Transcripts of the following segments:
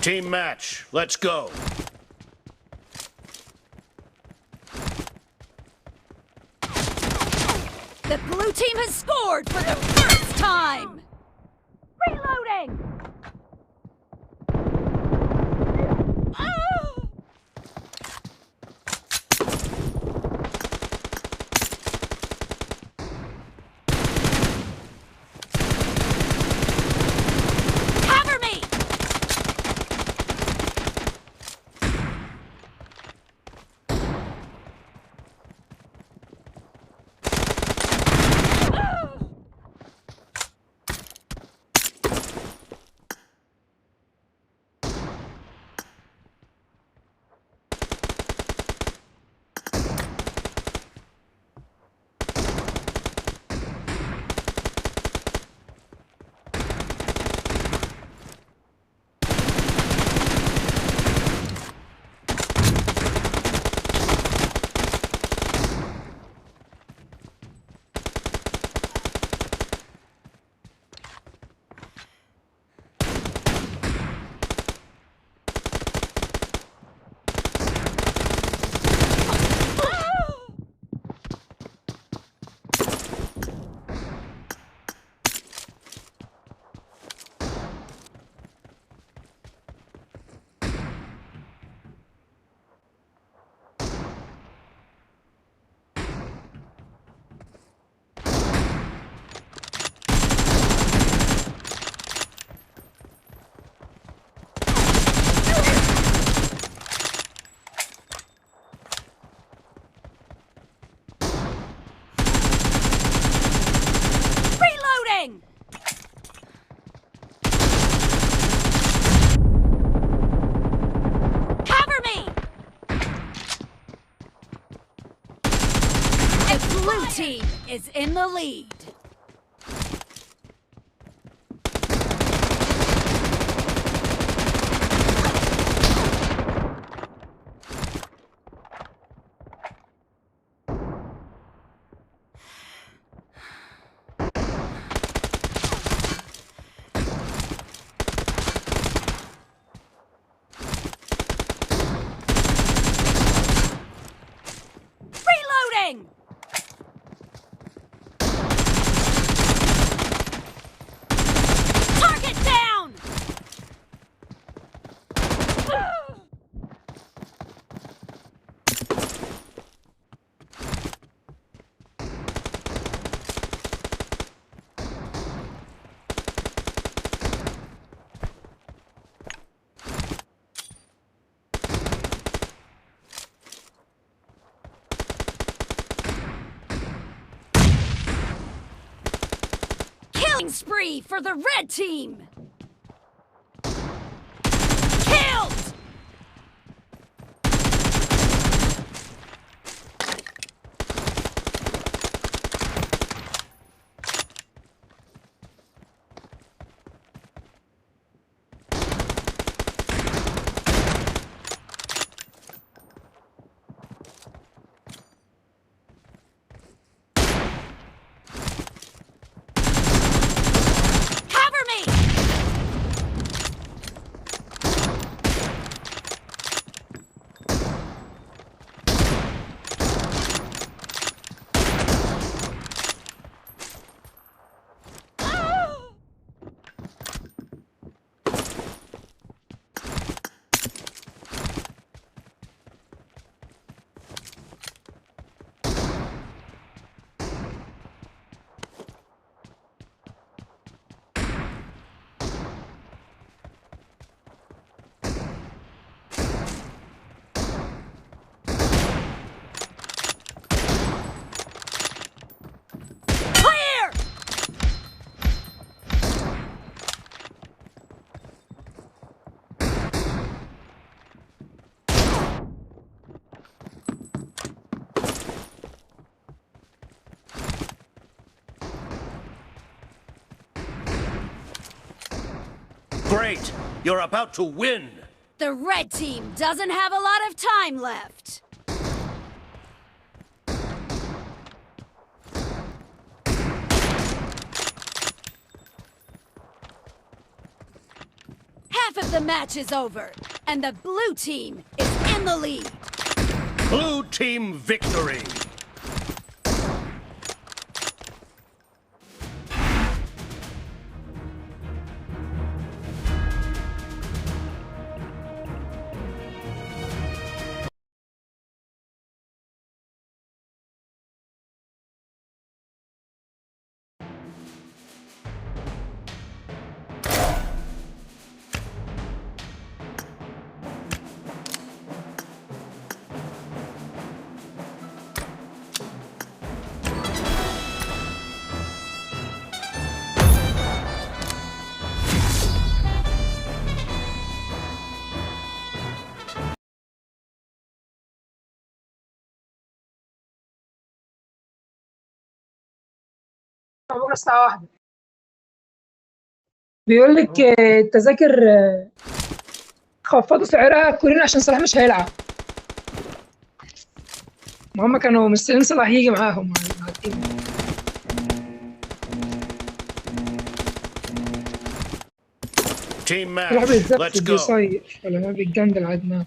Team match. Let's go. The blue team has scored for the first time! Reloading! Cover me! Cover me! The blue team is in the lead. Reloading! Target down! Killing spree for the red team! Killed! Cover me! Clear! Great! You're about to win! The red team doesn't have a lot of time left. Half Half of the match is over, and the blue team is in the lead. Blue team victory. بكره الساعة 1 بيقول لك التذاكر خفضوا سعرها كلنا عشان صلاح مش هيلعب. ما هم كانوا مستنيين صلاح يجي معاهم مع التيم. Team صلاح match. بيتزفت Let's go. بيصير ولا ما بيتجندل على دماغه.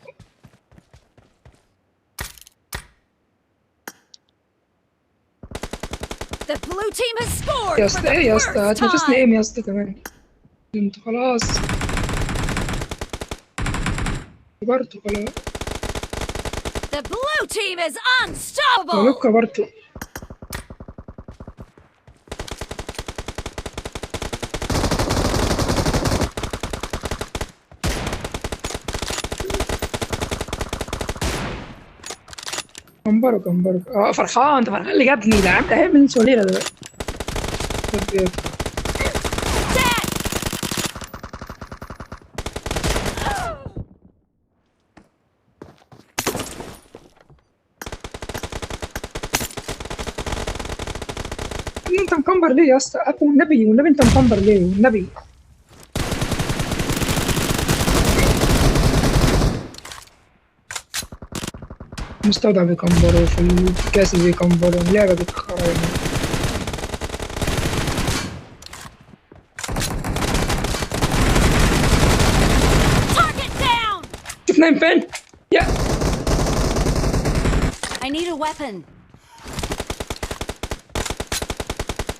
The blue team has scored يا for اسطى ايه يا the اسطى first هتنافسني time. ايه يا اسطى كمان؟ انتوا خلاص كبرتوا خلاص. The blue team is unstoppable. غلوب كبرتوا. كمبروا فرحان انت فرحان اللي جابني ده عم ده هيعمل سوليرة دلوقتي. Dead. انت مكمبر ليه يا اسطى؟ والنبي انت مكمبر ليه والنبي؟ المستودع بيكمبروا في الكاس بيكمبروا اللعبة بتخرب. Target down. شوف نايم فين؟ يا I need a weapon.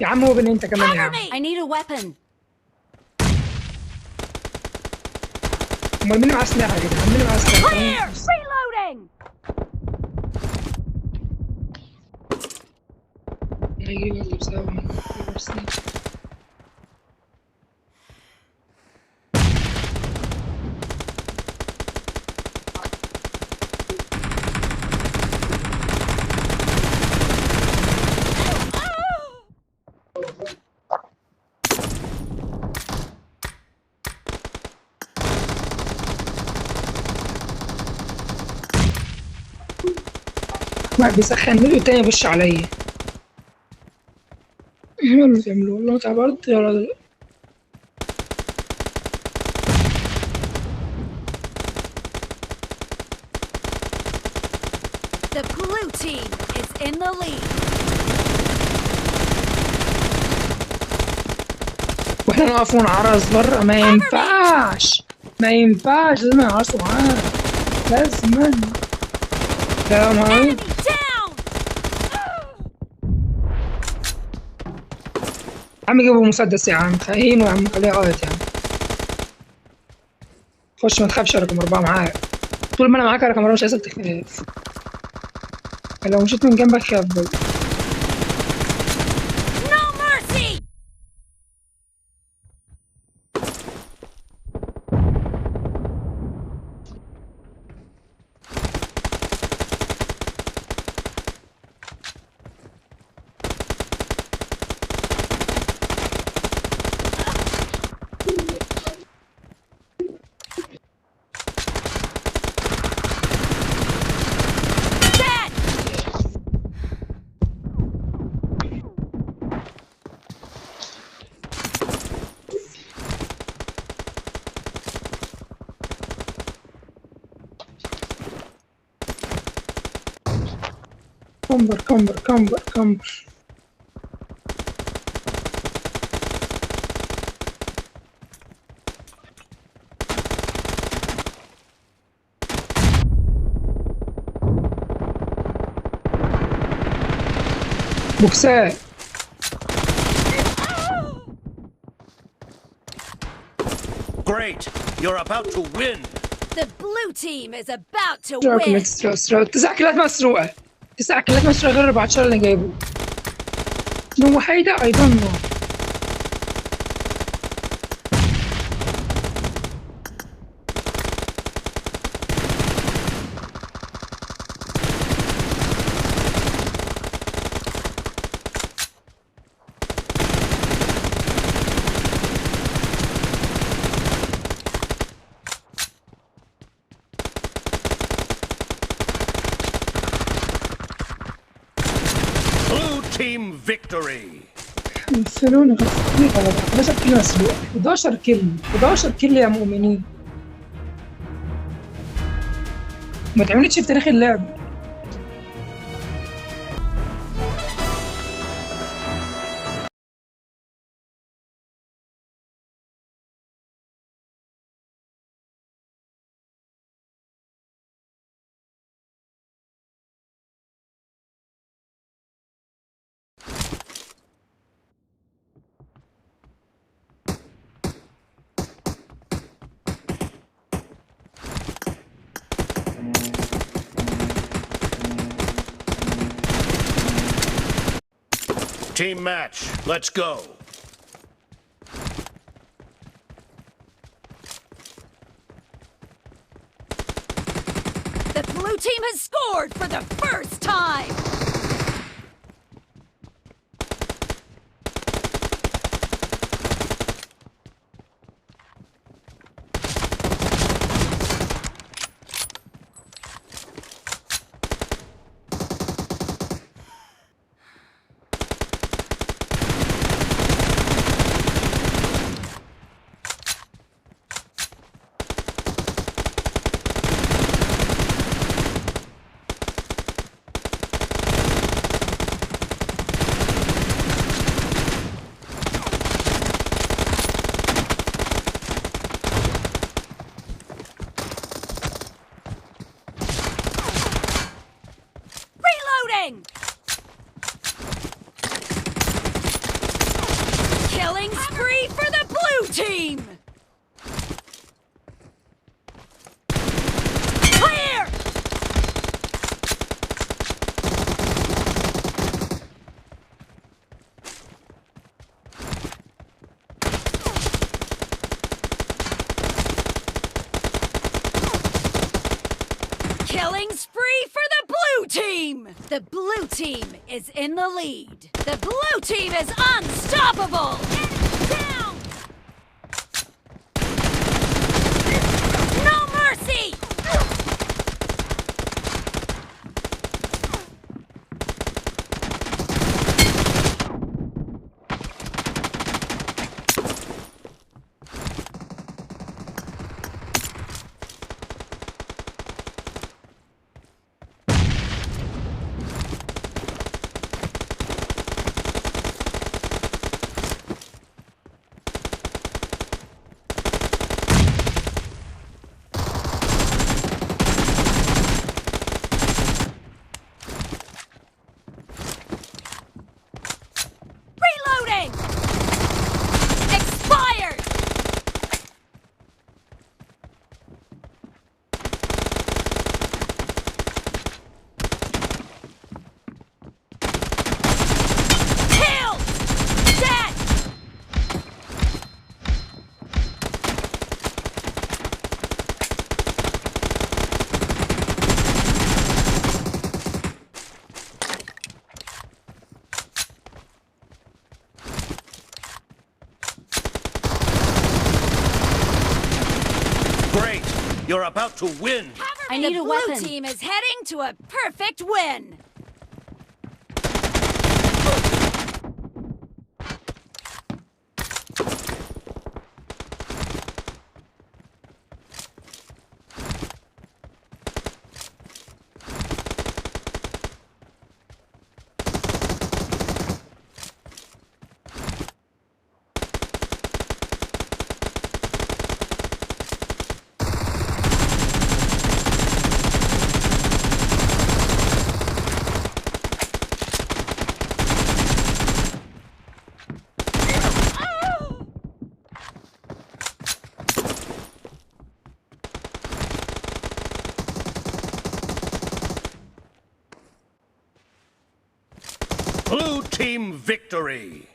يا عم هو بين انت كمان يا Cover عم. me. I need a weapon. امال مين معاه سلاح يا جدعان؟ مين معاه سلاح؟ Clear. Reloading. هيجي اللي بسبب واحد بيسخن مني والتاني يبش عليا. ايه اللي بتعملوه؟ والله اتعبرت يا راجل. The blue team is in the lead. واحنا نقف ونعرس بره ما ينفعش لازم يعرسوا معانا لازم. يا نهار Enemy down. يا عم جيبوا مسدس يا عم خاينه يا عم خليه غايط يا عم. خش ما تخافش يا رقم 4 معاك. طول ما انا معاك يا رقم 4 مش عايزك تخاف. لو مشيت من جنبك خاف برضه. No mercy. Dead. كمبر. بوكسات. Great! You're about to win! The blue team is about to مسروقة win. مسروقة 9 كيلات مسروقة. 9 كيلات مسروقة غير 14 اللي جايبه. شنو وحيدة؟ I don't know. Blue team victory! مثلوني غفلوني غلط. 11 كيلو مسروقة. 11 كيلو. 11 كيلو يا مؤمنين. ما تعملتش في تاريخ اللعب. Team match, let's go! The blue team has scored for the first time. Reloading! Killing spree for the blue team! Clear! Killing spree for the blue team! The blue team is in the lead. The blue team is unstoppable! Enemy down! No mercy! Reloading! Expired! Killed! Dead! Great! You're about to win! I need a weapon. The blue team is heading to a perfect win. team victory!